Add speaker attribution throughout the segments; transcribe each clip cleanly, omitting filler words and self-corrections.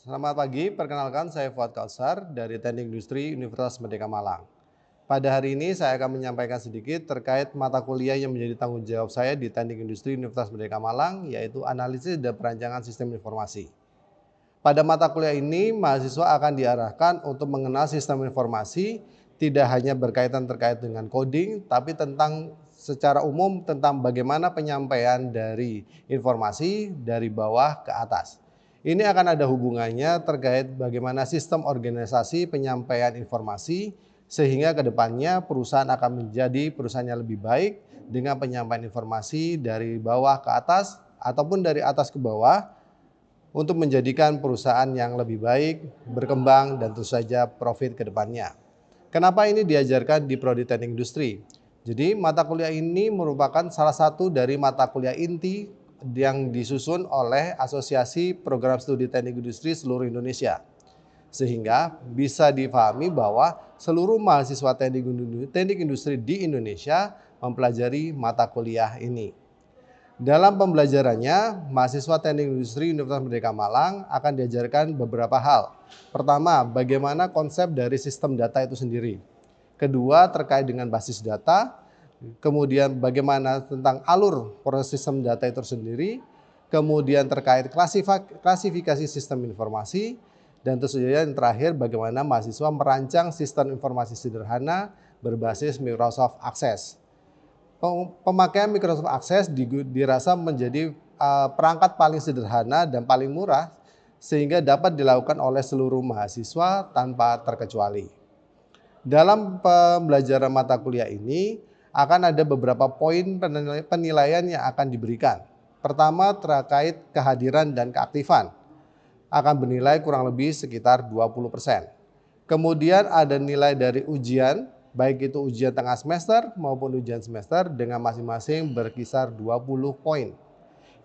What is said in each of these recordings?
Speaker 1: Selamat pagi, perkenalkan saya Fuad Kausar dari Teknik Industri Universitas Merdeka Malang. Pada hari ini saya akan menyampaikan sedikit terkait mata kuliah yang menjadi tanggung jawab saya di Teknik Industri Universitas Merdeka Malang, yaitu analisis dan perancangan sistem informasi. Pada mata kuliah ini, mahasiswa akan diarahkan untuk mengenal sistem informasi, tidak hanya berkaitan terkait dengan coding, tapi tentang secara umum tentang bagaimana penyampaian dari informasi dari bawah ke atas. Ini akan ada hubungannya terkait bagaimana sistem organisasi penyampaian informasi, sehingga kedepannya perusahaan akan menjadi perusahaan yang lebih baik dengan penyampaian informasi dari bawah ke atas ataupun dari atas ke bawah, untuk menjadikan perusahaan yang lebih baik, berkembang, dan tentu saja profit ke depannya. Kenapa ini diajarkan di Prodi Teknik Industri? Jadi mata kuliah ini merupakan salah satu dari mata kuliah inti yang disusun oleh Asosiasi Program Studi Teknik Industri seluruh Indonesia. Sehingga bisa difahami bahwa seluruh mahasiswa teknik industri di Indonesia mempelajari mata kuliah ini. Dalam pembelajarannya, mahasiswa Teknik Industri Universitas Merdeka Malang akan diajarkan beberapa hal. Pertama, bagaimana konsep dari sistem data itu sendiri. Kedua, terkait dengan basis data. Kemudian bagaimana tentang alur proses sistem data itu sendiri. Kemudian terkait klasifikasi sistem informasi. Dan tentu saja yang terakhir, bagaimana mahasiswa merancang sistem informasi sederhana berbasis Microsoft Access. Pemakaian Microsoft Access dirasa menjadi perangkat paling sederhana dan paling murah, sehingga dapat dilakukan oleh seluruh mahasiswa tanpa terkecuali. Dalam pembelajaran mata kuliah ini akan ada beberapa poin penilaian yang akan diberikan. Pertama, terkait kehadiran dan keaktifan, akan bernilai kurang lebih sekitar 20%. Kemudian ada nilai dari ujian, baik itu ujian tengah semester maupun ujian semester dengan masing-masing berkisar 20 poin.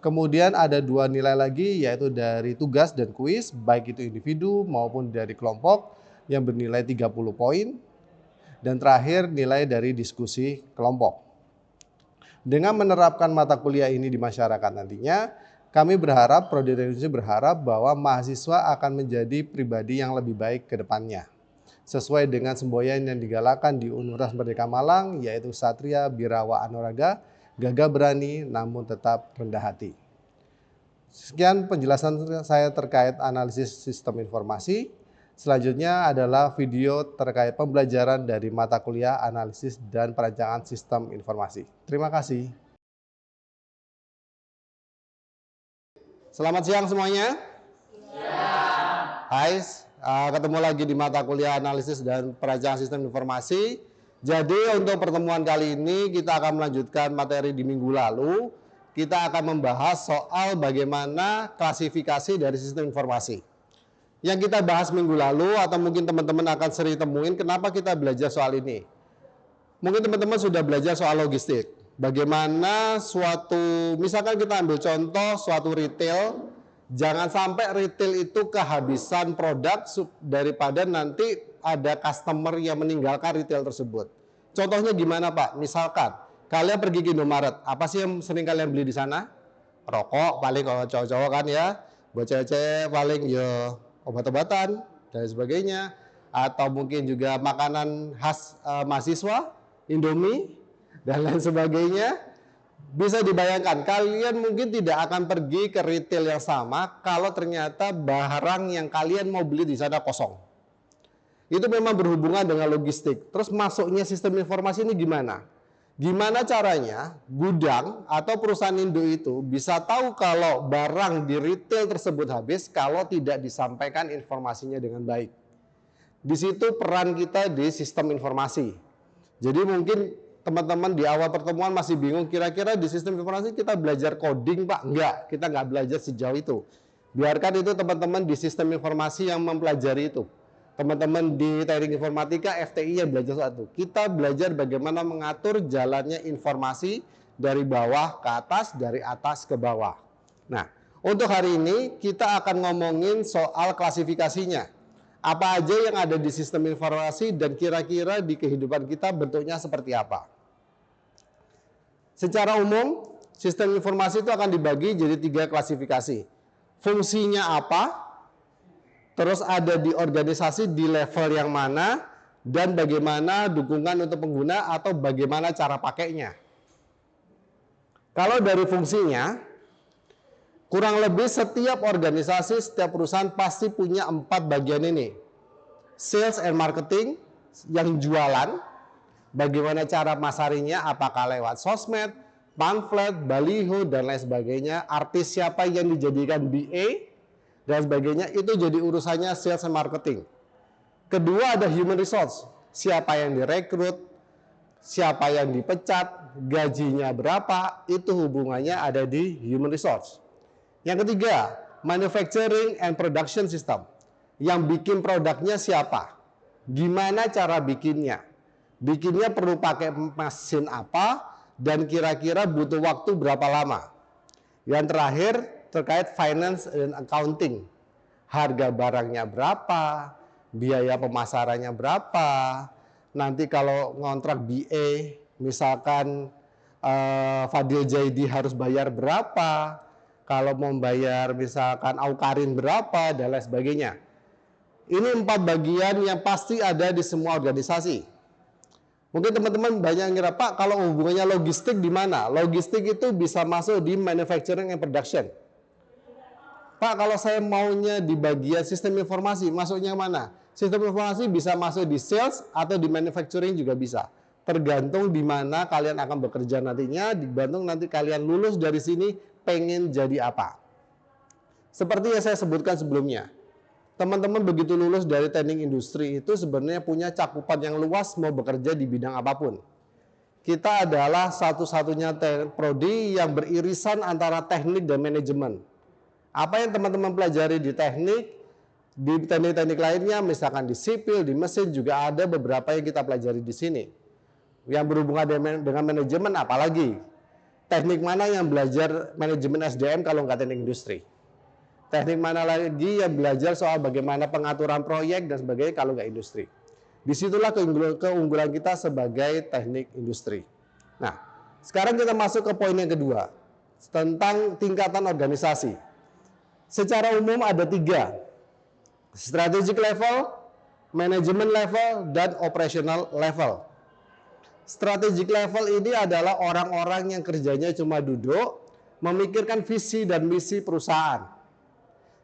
Speaker 1: Kemudian ada dua nilai lagi, yaitu dari tugas dan kuis, baik itu individu maupun dari kelompok, yang bernilai 30 poin. Dan terakhir nilai dari diskusi kelompok. Dengan menerapkan mata kuliah ini di masyarakat nantinya, kami berharap, Prodi Teknik Industri berharap bahwa mahasiswa akan menjadi pribadi yang lebih baik ke depannya, sesuai dengan semboyan yang digalakan di Universitas Merdeka Malang, yaitu Satria Birawa Anuraga, gagah berani namun tetap rendah hati. Sekian penjelasan saya terkait analisis sistem informasi. Selanjutnya adalah video terkait pembelajaran dari mata kuliah analisis dan perancangan sistem informasi. Terima kasih. Selamat siang semuanya. Hai, ketemu lagi di mata kuliah analisis dan perancangan sistem informasi. Jadi untuk pertemuan kali ini kita akan melanjutkan materi di minggu lalu. Kita akan membahas soal bagaimana klasifikasi dari sistem informasi. Yang kita bahas minggu lalu atau mungkin teman-teman akan sering temuin, kenapa kita belajar soal ini. Mungkin teman-teman sudah belajar soal logistik. Bagaimana misalkan kita ambil contoh suatu retail, jangan sampai retail itu kehabisan produk daripada nanti ada customer yang meninggalkan retail tersebut. Contohnya gimana Pak? Misalkan kalian pergi ke Indomaret, apa sih yang sering kalian beli di sana? Rokok paling kalau cowok-cowok kan ya, buat cewek-cewek paling ya obat-obatan dan sebagainya, atau mungkin juga makanan khas mahasiswa, Indomie dan lain sebagainya. Bisa dibayangkan, kalian mungkin tidak akan pergi ke retail yang sama kalau ternyata barang yang kalian mau beli di sana kosong. Itu memang berhubungan dengan logistik. Terus masuknya sistem informasi ini gimana? Gimana caranya gudang atau perusahaan induk itu bisa tahu kalau barang di retail tersebut habis kalau tidak disampaikan informasinya dengan baik. Di situ peran kita di sistem informasi. Jadi mungkin teman-teman di awal pertemuan masih bingung, kira-kira di sistem informasi kita belajar coding Pak? Enggak, kita nggak belajar sejauh itu. Biarkan itu teman-teman di sistem informasi yang mempelajari itu. Teman-teman di teknik informatika, FTI yang belajar satu. Kita belajar bagaimana mengatur jalannya informasi dari bawah ke atas, dari atas ke bawah. Nah, untuk hari ini kita akan ngomongin soal klasifikasinya. Apa aja yang ada di sistem informasi dan kira-kira di kehidupan kita bentuknya seperti apa. Secara umum, sistem informasi itu akan dibagi jadi 3 klasifikasi. Fungsinya apa? terus ada di organisasi di level yang mana, dan bagaimana dukungan untuk pengguna atau bagaimana cara pakainya. Kalau dari fungsinya, kurang lebih setiap organisasi, setiap perusahaan pasti punya 4 bagian ini. Sales and marketing, yang jualan, bagaimana cara masarinya, apakah lewat sosmed, pamflet, baliho, dan lain sebagainya, artis siapa yang dijadikan BA, dan sebagainya, itu jadi urusannya sales and marketing. Kedua ada human resource, siapa yang direkrut, siapa yang dipecat, gajinya berapa, itu hubungannya ada di human resource. Yang ketiga, manufacturing and production system, yang bikin produknya siapa, gimana cara bikinnya, bikinnya perlu pakai mesin apa, dan kira-kira butuh waktu berapa lama. Yang terakhir, terkait finance and accounting, harga barangnya berapa, biaya pemasarannya berapa, nanti kalau ngontrak BA, misalkan Fadil Jaidi harus bayar berapa, kalau mau bayar misalkan Aukarin berapa, dan lain sebagainya. Ini 4 bagian yang pasti ada di semua organisasi. Mungkin teman-teman banyak yang ngira, Pak, kalau hubungannya logistik di mana? Logistik itu bisa masuk di manufacturing and production. Pak, kalau saya maunya di bagian sistem informasi, masuknya mana? Sistem informasi bisa masuk di sales atau di manufacturing juga bisa. Tergantung di mana kalian akan bekerja nantinya, digantung nanti kalian lulus dari sini pengen jadi apa. Seperti yang saya sebutkan sebelumnya, teman-teman begitu lulus dari teknik industri itu sebenarnya punya cakupan yang luas mau bekerja di bidang apapun. Kita adalah satu-satunya prodi yang beririsan antara teknik dan manajemen. Apa yang teman-teman pelajari di teknik, di teknik-teknik lainnya, misalkan di sipil, di mesin juga ada beberapa yang kita pelajari di sini. Yang berhubungan dengan manajemen apalagi. Teknik mana yang belajar manajemen SDM kalau nggak teknik industri? Teknik mana lagi yang belajar soal bagaimana pengaturan proyek dan sebagainya kalau nggak industri. Disitulah keunggulan kita sebagai teknik industri. Nah, sekarang kita masuk ke poin yang kedua, tentang tingkatan organisasi. Secara umum ada 3, strategic level, management level, dan operational level. Strategic level ini adalah orang-orang yang kerjanya cuma duduk, memikirkan visi dan misi perusahaan.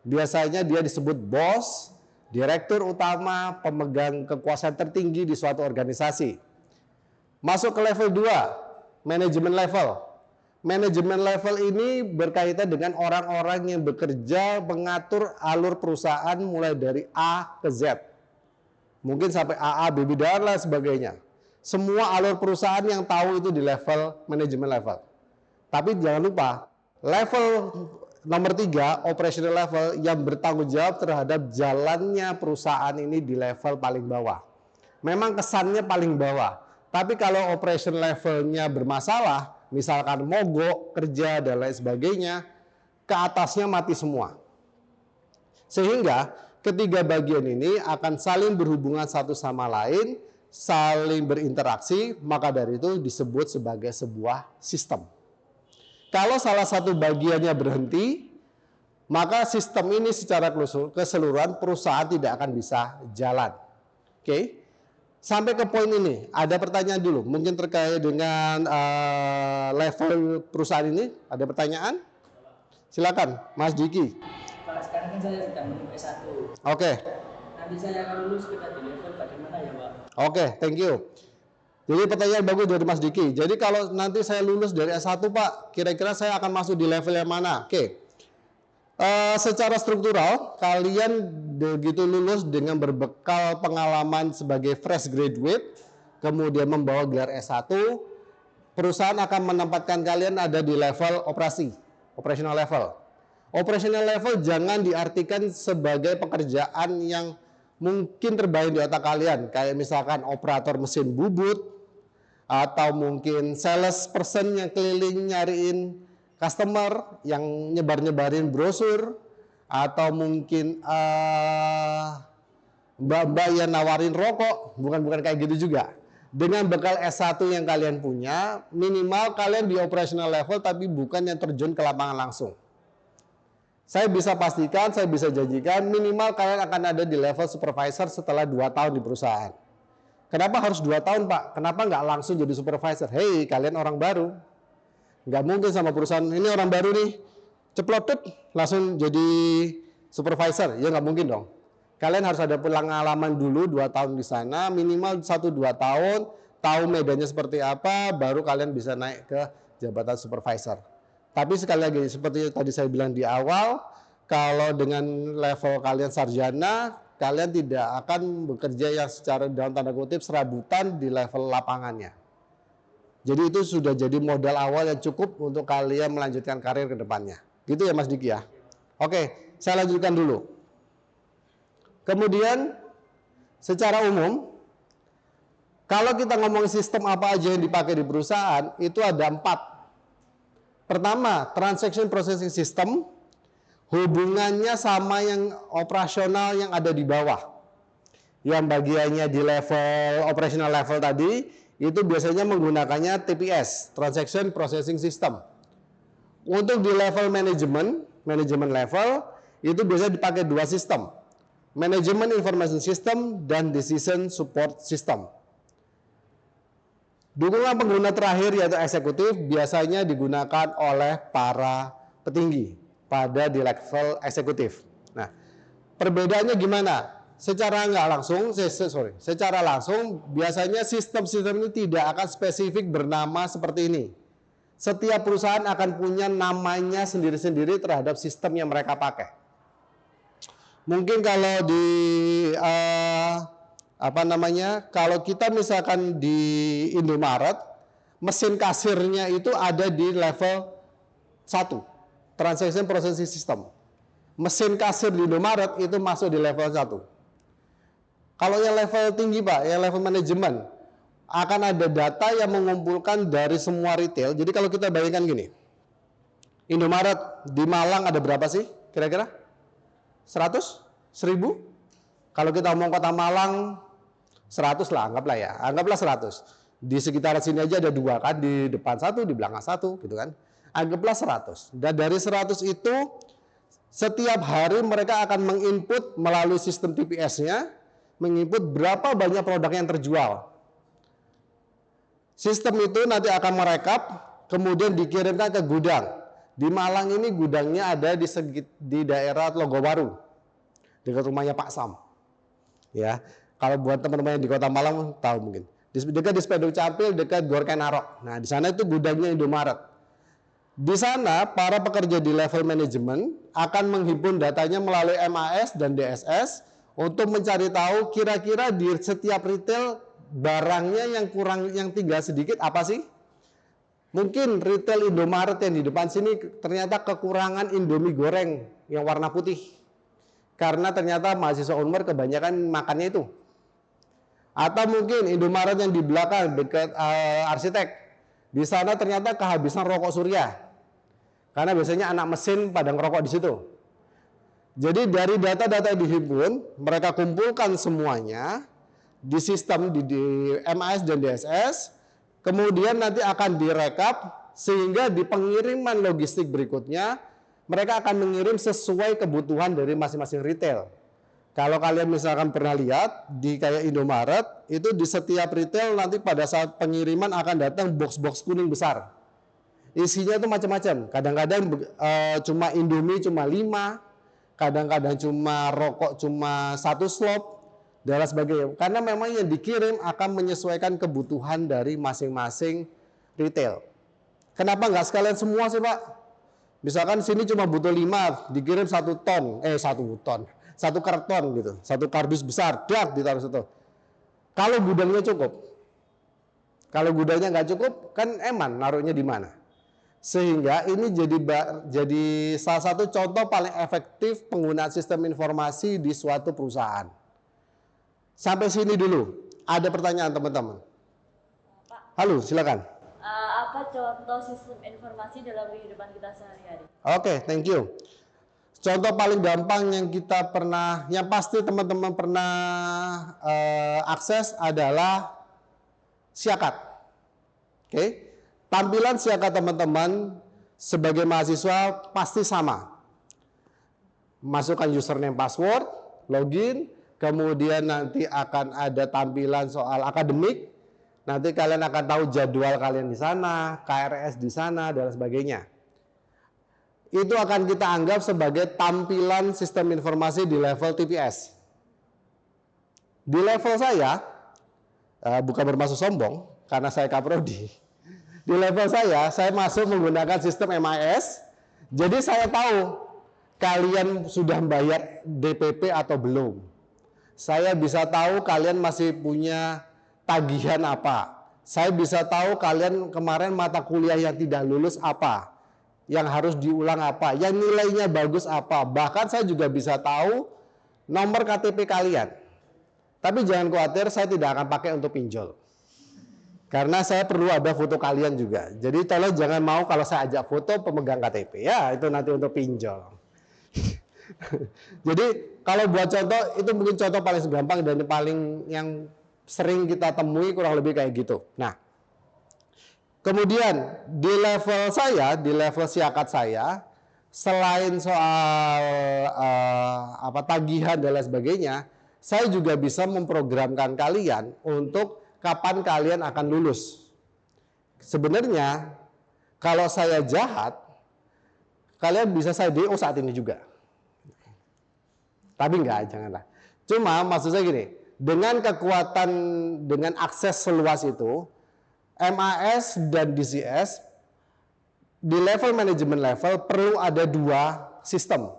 Speaker 1: Biasanya dia disebut bos, direktur utama, pemegang kekuasaan tertinggi di suatu organisasi. Masuk ke level 2, manajemen level. Manajemen level ini berkaitan dengan orang-orang yang bekerja mengatur alur perusahaan mulai dari A ke Z. Mungkin sampai AA, BB, dan lain sebagainya. Semua alur perusahaan yang tahu itu di level manajemen level. Tapi jangan lupa, level nomor 3, operational level, yang bertanggung jawab terhadap jalannya perusahaan ini di level paling bawah. Memang kesannya paling bawah, tapi kalau operation levelnya bermasalah, misalkan mogok, kerja, dan lain sebagainya, ke atasnya mati semua. Sehingga ketiga bagian ini akan saling berhubungan satu sama lain, saling berinteraksi, maka dari itu disebut sebagai sebuah sistem. Kalau salah satu bagiannya berhenti, maka sistem ini secara keseluruhan perusahaan tidak akan bisa jalan. Oke. Sampai ke poin ini, ada pertanyaan dulu, mungkin terkait dengan level perusahaan ini, ada pertanyaan? Silakan, Mas Diki.
Speaker 2: Pak, sekarang kan saya sedang menuju S1.
Speaker 1: Oke.
Speaker 2: Nanti saya akan lulus ke di level bagaimana ya, Pak?
Speaker 1: Oke, thank you. Jadi pertanyaan bagus dari Mas Diki. Jadi kalau nanti saya lulus dari S1, Pak, kira-kira saya akan masuk di level yang mana? Oke. Secara struktural, kalian begitu lulus dengan berbekal pengalaman sebagai fresh graduate, kemudian membawa gelar S1, perusahaan akan menempatkan kalian ada di level operasi, operational level. Operational level jangan diartikan sebagai pekerjaan yang mungkin terbayang di otak kalian, kayak misalkan operator mesin bubut, atau mungkin sales person yang keliling nyariin customer, yang nyebar-nyebarin brosur, atau mungkin mbak-mbak yang nawarin rokok, bukan kayak gitu juga. Dengan bekal S1 yang kalian punya, minimal kalian di operational level tapi bukan yang terjun ke lapangan langsung. Saya bisa pastikan, saya bisa janjikan minimal kalian akan ada di level supervisor setelah 2 tahun di perusahaan. Kenapa harus 2 tahun, Pak? Kenapa nggak langsung jadi supervisor? Hei, kalian orang baru. Nggak mungkin sama perusahaan, ini orang baru nih, ceplotut, langsung jadi supervisor. Ya nggak mungkin dong. Kalian harus ada pengalaman dulu 2 tahun di sana, minimal 1-2 tahun, tahu medannya seperti apa, baru kalian bisa naik ke jabatan supervisor. Tapi sekali lagi, seperti tadi saya bilang di awal, kalau dengan level kalian sarjana, kalian tidak akan bekerja yang secara dalam tanda kutip serabutan di level lapangannya. Jadi itu sudah jadi modal awal yang cukup untuk kalian melanjutkan karir ke depannya. Gitu ya Mas Diki ya? Oke, saya lanjutkan dulu. Kemudian, secara umum, kalau kita ngomong sistem apa aja yang dipakai di perusahaan, itu ada 4. Pertama, transaction processing system, hubungannya sama yang operasional yang ada di bawah. Yang bagiannya di level operational level tadi, itu biasanya menggunakannya TPS, transaction processing system. Untuk di level manajemen level, itu biasanya dipakai 2 sistem. Management information system dan decision support system. Dukungan pengguna terakhir yaitu eksekutif biasanya digunakan oleh para petinggi pada di level eksekutif. Nah, perbedaannya gimana? Secara langsung biasanya sistem-sistem ini tidak akan spesifik bernama seperti ini. Setiap perusahaan akan punya namanya sendiri-sendiri terhadap sistem yang mereka pakai. Mungkin kalau di kalau kita misalkan di Indomaret, mesin kasirnya itu ada di level 1, transaction processing system. Mesin kasir di Indomaret itu masuk di level 1. Kalau yang level tinggi Pak, yang level manajemen, akan ada data yang mengumpulkan dari semua retail. Jadi kalau kita bayangkan gini, Indomaret di Malang ada berapa sih kira-kira? 100? 1000? Kalau kita ngomong kota Malang, 100 lah, anggaplah 100. Di sekitar sini aja ada 2 kan, di depan 1, di belakang 1 gitu kan. Anggaplah 100. Dan dari 100 itu setiap hari mereka akan menginput melalui sistem TPS-nya, menginput berapa banyak produk yang terjual. Sistem itu nanti akan merekap, kemudian dikirimkan ke gudang. Di Malang ini gudangnya ada di daerah Logowaru, dekat rumahnya Pak Sam. Ya. Kalau buat teman-teman yang di Kota Malang tahu mungkin. Dekat di Spenduk Capil, dekat Gor Kenarok. Nah, di sana itu gudangnya Indomaret. Di sana para pekerja di level manajemen akan menghimpun datanya melalui MAS dan DSS untuk mencari tahu kira-kira di setiap retail barangnya yang tinggal sedikit apa sih? Mungkin retail Indomaret yang di depan sini ternyata kekurangan Indomie goreng yang warna putih. Karena ternyata mahasiswa Unmer kebanyakan makannya itu. Atau mungkin Indomaret yang di belakang dekat arsitek, di sana ternyata kehabisan rokok Surya, karena biasanya anak mesin pada ngerokok di situ. Jadi dari data-data yang dihimpun, mereka kumpulkan semuanya di sistem di MAS dan DSS, kemudian nanti akan direkap sehingga di pengiriman logistik berikutnya mereka akan mengirim sesuai kebutuhan dari masing-masing retail. Kalau kalian misalkan pernah lihat di kayak Indomaret, itu di setiap retail nanti pada saat pengiriman akan datang box-box kuning besar. Isinya itu macam-macam. Kadang-kadang cuma Indomie cuma 5, kadang-kadang cuma rokok cuma 1 slop, dan sebagainya. Karena memang yang dikirim akan menyesuaikan kebutuhan dari masing-masing retail. Kenapa nggak sekalian semua sih Pak? Misalkan sini cuma butuh 5, dikirim 1 karton gitu, 1 kardus besar, dak ditaruh situ. Kalau gudangnya cukup, kalau gudangnya nggak cukup, kan eman naruhnya di mana? Sehingga ini jadi salah satu contoh paling efektif penggunaan sistem informasi di suatu perusahaan. Sampai sini dulu. Ada pertanyaan teman-teman? Halo, silakan.
Speaker 3: Apa contoh sistem informasi dalam kehidupan kita sehari-hari?
Speaker 1: Oke, thank you. Contoh paling gampang yang kita pernah, yang pasti teman-teman pernah akses adalah Siakat. Oke, tampilan Siakat teman-teman sebagai mahasiswa pasti sama. masukkan username password, login, kemudian nanti akan ada tampilan soal akademik, nanti kalian akan tahu jadwal kalian di sana, KRS di sana, dan sebagainya. Itu akan kita anggap sebagai tampilan sistem informasi di level TPS. Di level saya, bukan bermaksud sombong, karena saya kaprodi. Di level saya masuk menggunakan sistem MIS, jadi saya tahu kalian sudah membayar DPP atau belum. Saya bisa tahu kalian masih punya tagihan apa. Saya bisa tahu kalian kemarin mata kuliah yang tidak lulus apa. Yang harus diulang apa, yang nilainya bagus apa. Bahkan saya juga bisa tahu nomor KTP kalian. Tapi jangan khawatir, saya tidak akan pakai untuk pinjol. Karena saya perlu ada foto kalian juga. Jadi tolong jangan mau kalau saya ajak foto pemegang KTP. Ya, itu nanti untuk pinjol. Jadi kalau buat contoh, itu mungkin contoh paling gampang dan paling yang sering kita temui kurang lebih kayak gitu. Nah, kemudian di level saya, di level siakat saya, selain soal tagihan dan lain sebagainya, saya juga bisa memprogramkan kalian untuk kapan kalian akan lulus. Sebenarnya kalau saya jahat, kalian bisa saya DO saat ini juga. Tapi enggak, janganlah. Cuma maksud saya gini, dengan kekuatan, dengan akses seluas itu, MAS dan DCS di level manajemen level perlu ada 2 sistem.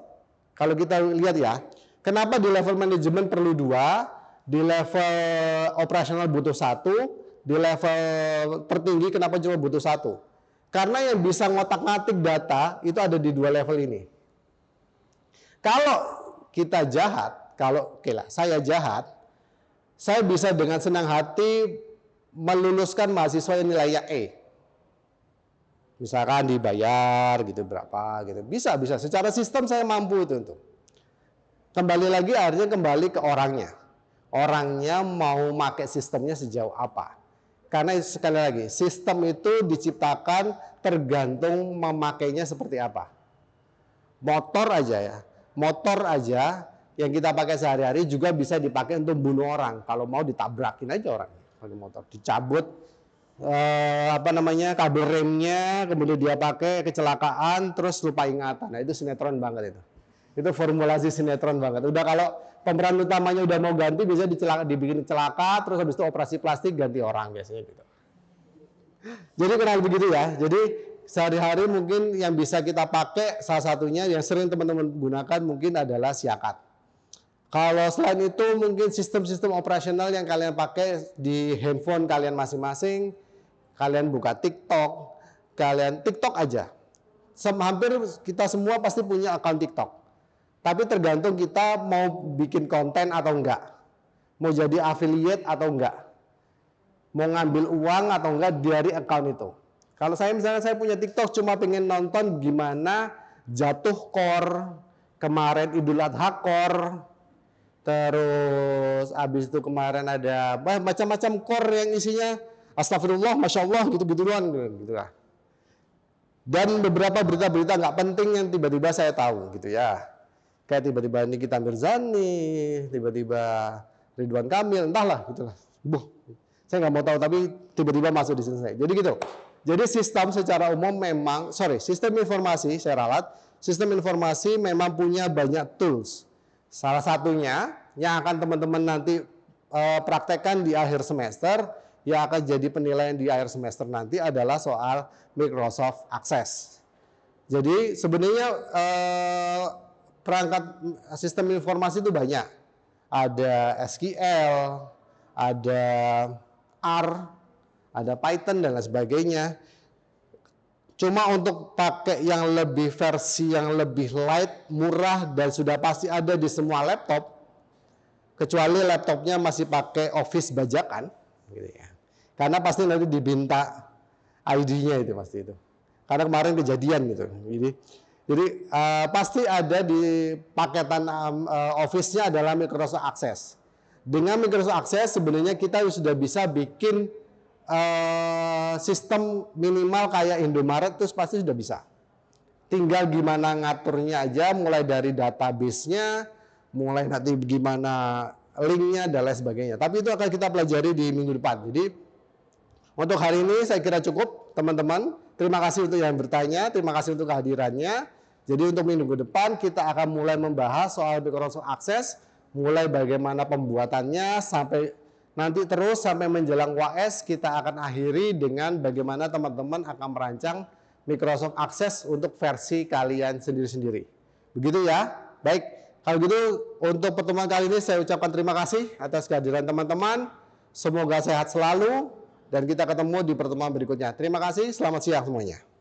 Speaker 1: Kalau kita lihat ya, kenapa di level manajemen perlu 2, di level operasional butuh 1, di level tertinggi kenapa cuma butuh 1? Karena yang bisa ngotak-ngatik data itu ada di 2 level ini. Kalau kita jahat, saya jahat, saya bisa dengan senang hati meluluskan mahasiswa yang nilainya E. Misalkan dibayar gitu berapa gitu. Bisa secara sistem saya mampu itu untuk. Kembali lagi artinya kembali ke orangnya. Orangnya mau pakai sistemnya sejauh apa. Karena sekali lagi, sistem itu diciptakan tergantung memakainya seperti apa. Motor aja yang kita pakai sehari-hari juga bisa dipakai untuk bunuh orang. Kalau mau ditabrakin aja orang pakai motor, dicabut kabel remnya, kemudian dia pakai kecelakaan terus lupa ingatan. Nah, itu sinetron banget itu. Itu formulasi sinetron banget. Udah kalau pemeran utamanya udah mau ganti bisa dibikin celaka, terus habis itu operasi plastik ganti orang biasanya gitu. Jadi kurang begitu ya. Jadi sehari-hari mungkin yang bisa kita pakai salah satunya yang sering teman-teman gunakan mungkin adalah siakat. Kalau selain itu mungkin sistem-sistem operasional yang kalian pakai di handphone kalian masing-masing, kalian buka TikTok, TikTok aja. Hampir kita semua pasti punya akun TikTok. Tapi tergantung kita mau bikin konten atau enggak. Mau jadi affiliate atau enggak. Mau ngambil uang atau enggak dari akun itu. Kalau saya misalnya saya punya TikTok cuma pengen nonton gimana jatuh core, kemarin Idul Adha core, terus habis itu kemarin ada macam-macam core yang isinya astagfirullah, masya Allah gitu-gituan gitu lah. Dan beberapa berita-berita nggak penting yang tiba-tiba saya tahu gitu ya. Kayak tiba-tiba Nikita Mirzani, tiba-tiba Ridwan Kamil, entahlah gitulah. Saya nggak mau tahu tapi tiba-tiba masuk di sini. Jadi gitu. Jadi sistem secara umum sistem informasi saya ralat, sistem informasi memang punya banyak tools. Salah satunya yang akan teman-teman nanti praktekkan di akhir semester, yang akan jadi penilaian di akhir semester nanti adalah soal Microsoft Access. Jadi sebenarnya perangkat sistem informasi itu banyak. Ada SQL, ada R, ada Python dan lain sebagainya. Cuma untuk pakai yang lebih versi yang lebih light, murah dan sudah pasti ada di semua laptop, kecuali laptopnya masih pakai Office bajakan, gitu ya. Karena pasti nanti diminta ID-nya itu pasti itu. Karena kemarin kejadian gitu. Jadi pasti ada di paketan Office-nya adalah Microsoft Access. Dengan Microsoft Access sebenarnya kita sudah bisa bikin sistem minimal kayak Indomaret itu pasti sudah bisa. tinggal gimana ngaturnya aja, mulai dari database-nya, mulai nanti gimana linknya dan lain sebagainya. Tapi itu akan kita pelajari di minggu depan. Jadi untuk hari ini saya kira cukup teman-teman. Terima kasih untuk yang bertanya, terima kasih untuk kehadirannya. Jadi untuk minggu depan kita akan mulai membahas soal Microsoft Access, mulai bagaimana pembuatannya sampai nanti terus sampai menjelang UAS kita akan akhiri dengan bagaimana teman-teman akan merancang Microsoft Access untuk versi kalian sendiri-sendiri. Begitu ya. Baik, kalau gitu untuk pertemuan kali ini saya ucapkan terima kasih atas kehadiran teman-teman. Semoga sehat selalu dan kita ketemu di pertemuan berikutnya. Terima kasih, selamat siang semuanya.